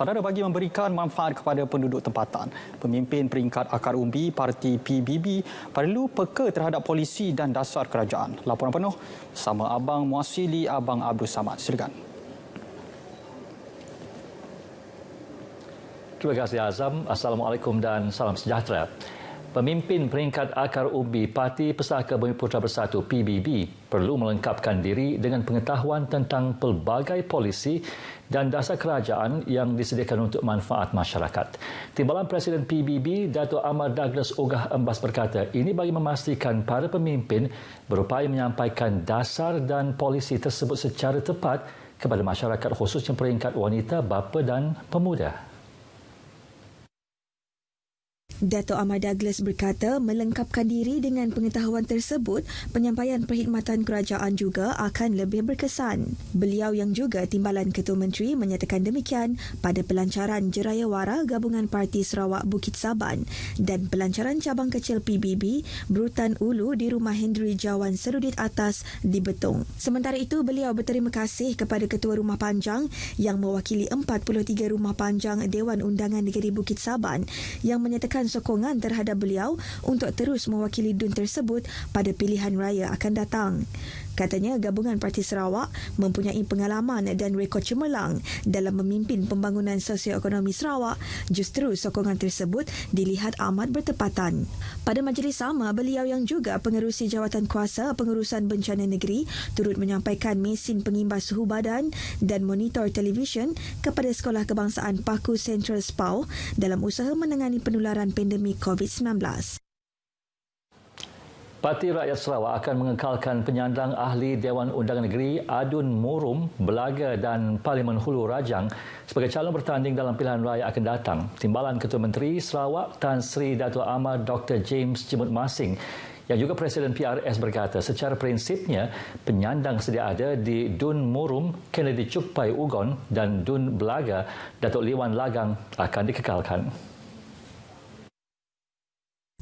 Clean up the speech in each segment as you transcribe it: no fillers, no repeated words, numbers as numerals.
Saudara, bagi memberikan manfaat kepada penduduk tempatan, pemimpin peringkat akar umbi parti PBB perlu peka terhadap polisi dan dasar kerajaan. Laporan penuh sama Abang Muasili, Abang Abdul Samad. Silakan. Terima kasih Azam. Assalamualaikum dan salam sejahtera. Pemimpin peringkat akar umbi Parti Pesaka Bumi Putera Bersatu PBB perlu melengkapkan diri dengan pengetahuan tentang pelbagai polisi dan dasar kerajaan yang disediakan untuk manfaat masyarakat. Timbalan Presiden PBB, Dato' Ahmad Douglas Ogah Embas berkata, ini bagi memastikan para pemimpin berupaya menyampaikan dasar dan polisi tersebut secara tepat kepada masyarakat, khususnya peringkat wanita, bapa dan pemuda. Dato' Ahmad Douglas berkata melengkapkan diri dengan pengetahuan tersebut, penyampaian perkhidmatan kerajaan juga akan lebih berkesan. Beliau yang juga Timbalan Ketua Menteri menyatakan demikian pada pelancaran Jerayawara Gabungan Parti Sarawak Bukit Saban dan pelancaran cabang kecil PBB Brutan Ulu di Rumah Hendry Jawan Serudit Atas di Betong. Sementara itu, beliau berterima kasih kepada Ketua Rumah Panjang yang mewakili 43 Rumah Panjang Dewan Undangan Negeri Bukit Saban yang menyatakan sokongan terhadap beliau untuk terus mewakili DUN tersebut pada pilihan raya akan datang. Katanya Gabungan Parti Sarawak mempunyai pengalaman dan rekod cemerlang dalam memimpin pembangunan sosioekonomi Sarawak. Justru sokongan tersebut dilihat amat bertepatan. Pada majlis sama, beliau yang juga pengerusi Jawatan Kuasa Pengurusan Bencana Negeri turut menyampaikan mesin pengimbas suhu badan dan monitor televisyen kepada Sekolah Kebangsaan Paku Sentral SPAU dalam usaha menangani penularan pandemik COVID-19. Parti Rakyat Sarawak akan mengekalkan penyandang ahli Dewan Undangan Negeri Adun Murum, Belaga dan Parlimen Hulu Rajang sebagai calon bertanding dalam pilihan raya akan datang. Timbalan Ketua Menteri Sarawak Tan Sri Dato' Ahmad Dr. James Jimut Masing yang juga Presiden PRS berkata secara prinsipnya penyandang sedia ada di DUN Murum, Kennedy Cukpai Ugon dan DUN Belaga Datuk Liwan Lagang akan dikekalkan.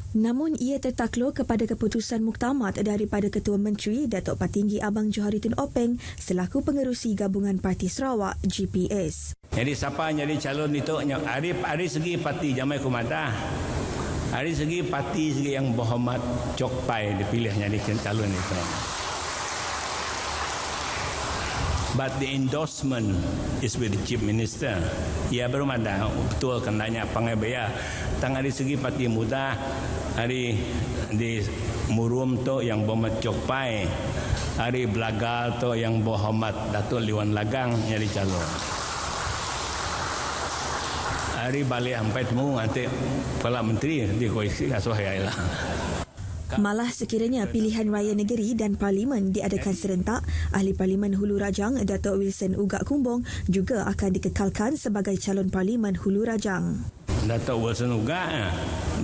Namun ia tertakluk kepada keputusan muktamad daripada Ketua Menteri Datuk Patinggi Abang Johariddin Openg selaku pengerusi Gabungan Parti Sarawak GPS. Jadi siapa jadi calon itu hari segi parti Jamai Kumadah, hari segi parti segi yang berhormat Cokpai dipilih jadi calon itu. But the endorsement is with the Chief Minister. Ia belum ada betul kendanya pengabaya. Tang dari segi parti muda, hari di Murum tu yang berhormat Cokpai, hari Belagal tu yang berhormat Datuk Liwan Lagang jadi calon. Hari balik sampai temu nanti Kepala Menteri di koalisi asuhai lah. Malah sekiranya pilihan raya negeri dan parlimen diadakan serentak, Ahli Parlimen Hulu Rajang Datuk Wilson Ugak Kumbong juga akan dikekalkan sebagai calon parlimen Hulu Rajang. Datuk Wilson Ugak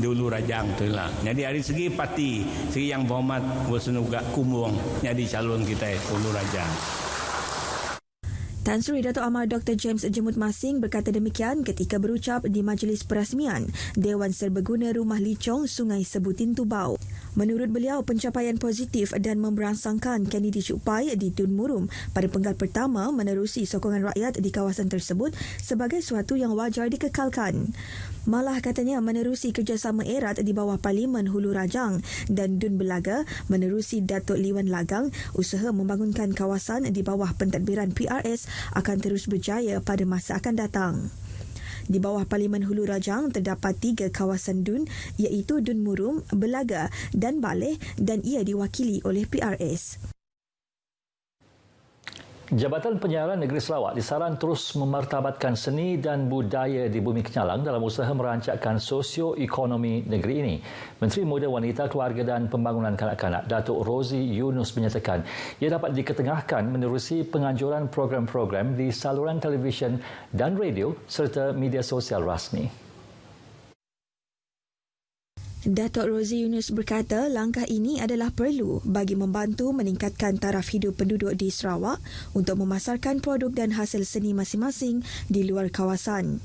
di Hulu Rajang tu lah. Jadi dari segi parti, segi yang berhormat Wilson Ugak Kumbong jadi calon kita Hulu Rajang. Tan Sri Dato' Ahmad Dr. James Jimut Masing berkata demikian ketika berucap di majlis perasmian Dewan Serbaguna Rumah Licong Sungai Sebutin Tubau. Menurut beliau, pencapaian positif dan memberangsangkan Kennedy Cukpai di DUN Murum pada penggal pertama menerusi sokongan rakyat di kawasan tersebut sebagai suatu yang wajar dikekalkan. Malah katanya menerusi kerjasama erat di bawah Parlimen Hulu Rajang dan DUN Belaga menerusi Datuk Liwan Lagang, usaha membangunkan kawasan di bawah pentadbiran PRS akan terus berjaya pada masa akan datang. Di bawah Parlimen Hulu Rajang terdapat 3 kawasan DUN iaitu DUN Murum, Belaga dan Baleh dan ia diwakili oleh PRS. Jabatan Penyiaran Negeri Sarawak disaran terus memartabatkan seni dan budaya di Bumi Kenyalang dalam usaha merancangkan sosioekonomi negeri ini. Menteri Muda Wanita, Keluarga dan Pembangunan Kanak-kanak Datuk Rozi Yunus menyatakan ia dapat diketengahkan menerusi penganjuran program-program di saluran televisyen dan radio serta media sosial rasmi. Datuk Rozi Yunus berkata langkah ini adalah perlu bagi membantu meningkatkan taraf hidup penduduk di Sarawak untuk memasarkan produk dan hasil seni masing-masing di luar kawasan.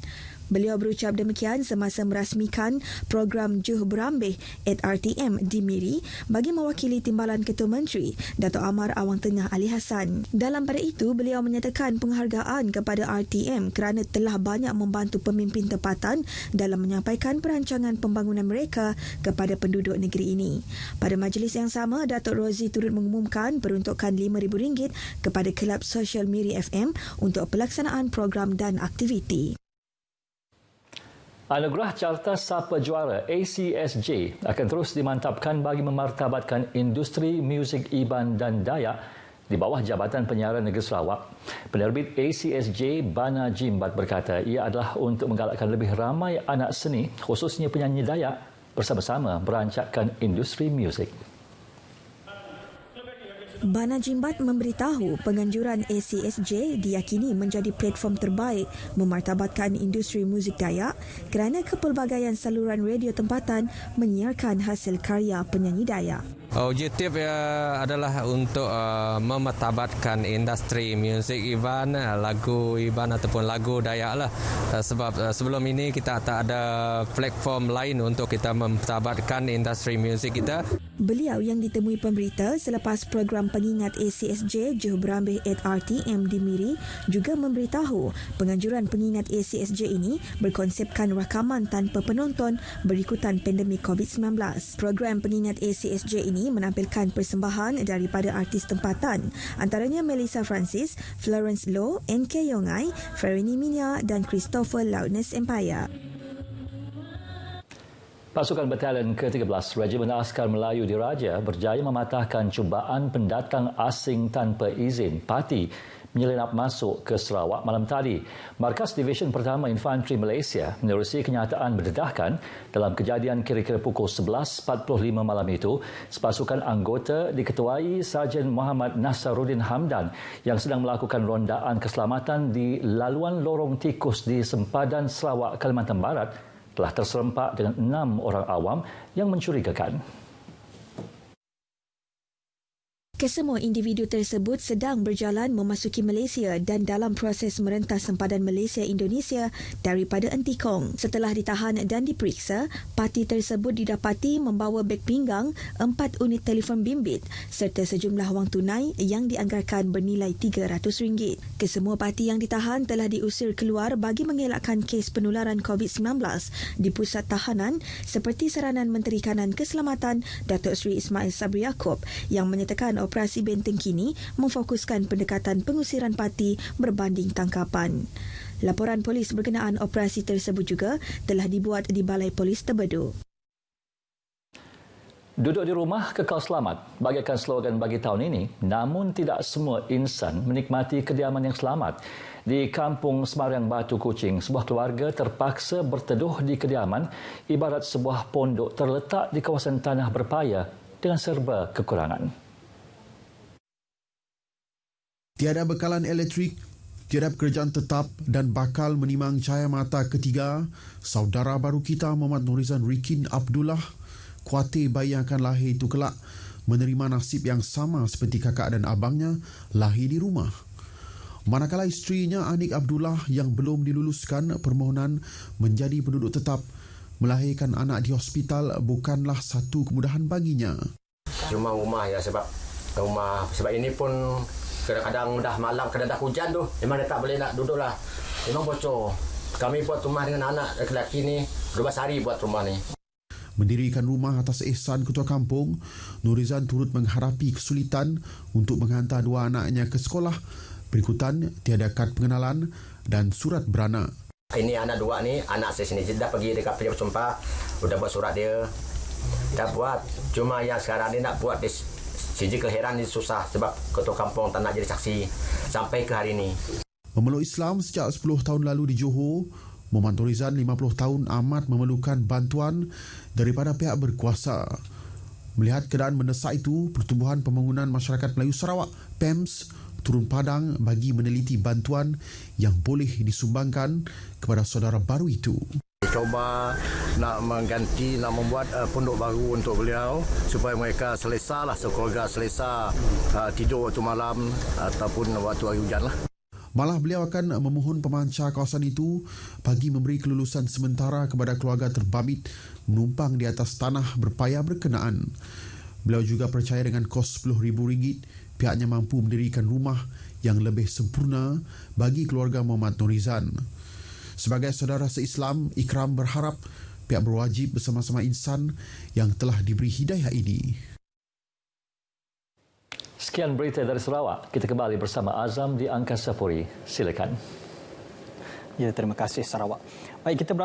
Beliau berucap demikian semasa merasmikan program Juh Berambih @RTM di Miri bagi mewakili Timbalan Ketua Menteri Dato' Amar Awang Tengah Ali Hassan. Dalam pada itu, beliau menyatakan penghargaan kepada RTM kerana telah banyak membantu pemimpin tempatan dalam menyampaikan perancangan pembangunan mereka kepada penduduk negeri ini. Pada majlis yang sama, Datuk Rozi turut mengumumkan peruntukan RM5,000 kepada Kelab Sosial Miri FM untuk pelaksanaan program dan aktiviti. Anugerah Carta Sapa Juara ACSJ akan terus dimantapkan bagi memartabatkan industri muzik Iban dan Dayak di bawah Jabatan Penyiaran Negeri Sarawak. Penerbit ACSJ Bana Jimbat berkata ia adalah untuk menggalakkan lebih ramai anak seni, khususnya penyanyi Dayak, bersama-sama merancakkan industri muzik. Bana Jimbat memberitahu penganjuran ACSJ diyakini menjadi platform terbaik memartabatkan industri muzik Dayak kerana kepelbagaian saluran radio tempatan menyiarkan hasil karya penyanyi Dayak. Objektif adalah untuk memartabatkan industri muzik Iban, lagu Iban ataupun lagu Dayak lah. Sebab sebelum ini kita tak ada platform lain untuk kita memartabatkan industri muzik kita. Beliau yang ditemui pemberita selepas program pengingat ACSJ Juh Berambih @RTM di Miri juga memberitahu penganjuran pengingat ACSJ ini berkonsepkan rakaman tanpa penonton berikutan pandemik COVID-19. Program pengingat ACSJ ini menampilkan persembahan daripada artis tempatan, antaranya Melissa Francis, Florence Low, NK Yongai, Ferini Minya dan Christopher Loudness Empire. Pasukan Batalion ke-13 Regimen Askar Melayu Diraja berjaya mematahkan cubaan pendatang asing tanpa izin parti menyelinap masuk ke Sarawak malam tadi. Markas Division Pertama Infanteri Malaysia menerusi kenyataan berdedahkan dalam kejadian kira-kira pukul 11.45 malam itu, sepasukan anggota diketuai Sarjan Muhammad Nasaruddin Hamdan yang sedang melakukan rondaan keselamatan di laluan lorong tikus di Sempadan, Sarawak, Kalimantan Barat telah terserempak dengan 6 orang awam yang mencurigakan. Kesemua individu tersebut sedang berjalan memasuki Malaysia dan dalam proses merentas sempadan Malaysia-Indonesia daripada Entikong. Setelah ditahan dan diperiksa, parti tersebut didapati membawa beg pinggang, 4 unit telefon bimbit serta sejumlah wang tunai yang dianggarkan bernilai RM300. Kesemua parti yang ditahan telah diusir keluar bagi mengelakkan kes penularan COVID-19 di pusat tahanan seperti saranan Menteri Kanan Keselamatan Datuk Seri Ismail Sabri Yaakob yang menyatakan operasi benteng kini memfokuskan pendekatan pengusiran parti berbanding tangkapan. Laporan polis berkenaan operasi tersebut juga telah dibuat di Balai Polis Tebedu. Duduk di rumah kekal selamat bagaikan slogan bagi tahun ini, namun tidak semua insan menikmati kediaman yang selamat. Di Kampung Semariang Batu Kuching, sebuah keluarga terpaksa berteduh di kediaman ibarat sebuah pondok terletak di kawasan tanah berpaya dengan serba kekurangan. Tiada bekalan elektrik, tiada pekerjaan tetap dan bakal menimang cahaya mata ketiga, saudara baru kita Muhammad Norizan Rikin Abdullah, kuatir bayi yang akan lahir itu kelak menerima nasib yang sama seperti kakak dan abangnya lahir di rumah. Manakala isterinya Anik Abdullah yang belum diluluskan permohonan menjadi penduduk tetap, melahirkan anak di hospital bukanlah satu kemudahan baginya. Cuma rumah ya sebab ini pun kadang-kadang dah malam, kadang dah hujan tu. Memang dia tak boleh nak duduk lah. Memang bocor. Kami buat rumah dengan anak lelaki ni, 12 hari buat rumah ni. Mendirikan rumah atas ihsan ketua kampung, Norizan turut menghadapi kesulitan untuk menghantar 2 anaknya ke sekolah. Berikutan tiada kad pengenalan dan surat beranak. Ini anak 2 ni, anak saya sini. Dah pergi dekat Pilihan Bersumpah, sudah buat surat dia. Dah buat. Cuma yang sekarang ni nak buat siji kelahiran ni susah sebab ketua kampung tak nak jadi saksi sampai ke hari ini. Memeluk Islam sejak 10 tahun lalu di Johor, Muhammad Norizan 50 tahun amat memerlukan bantuan daripada pihak berkuasa. Melihat keadaan mendesak itu, Pertubuhan Pembangunan Masyarakat Melayu Sarawak PEMS turun padang bagi meneliti bantuan yang boleh disumbangkan kepada saudara baru itu. Coba nak mengganti, nak membuat pondok baru untuk beliau supaya mereka selesa lah, sekeluarga selesa tidur waktu malam ataupun waktu hari hujan lah. Malah beliau akan memohon pemancar kawasan itu bagi memberi kelulusan sementara kepada keluarga terbabit menumpang di atas tanah berpayah berkenaan. Beliau juga percaya dengan kos RM10,000, pihaknya mampu mendirikan rumah yang lebih sempurna bagi keluarga Muhammad Norizan. Sebagai saudara se-Islam, Ikram berharap pihak berwajib bersama-sama insan yang telah diberi hidayah ini. Sekian berita dari Sarawak. Kita kembali bersama Azam di Angkasa Puri. Silakan. Ya, terima kasih Sarawak. Baik, kita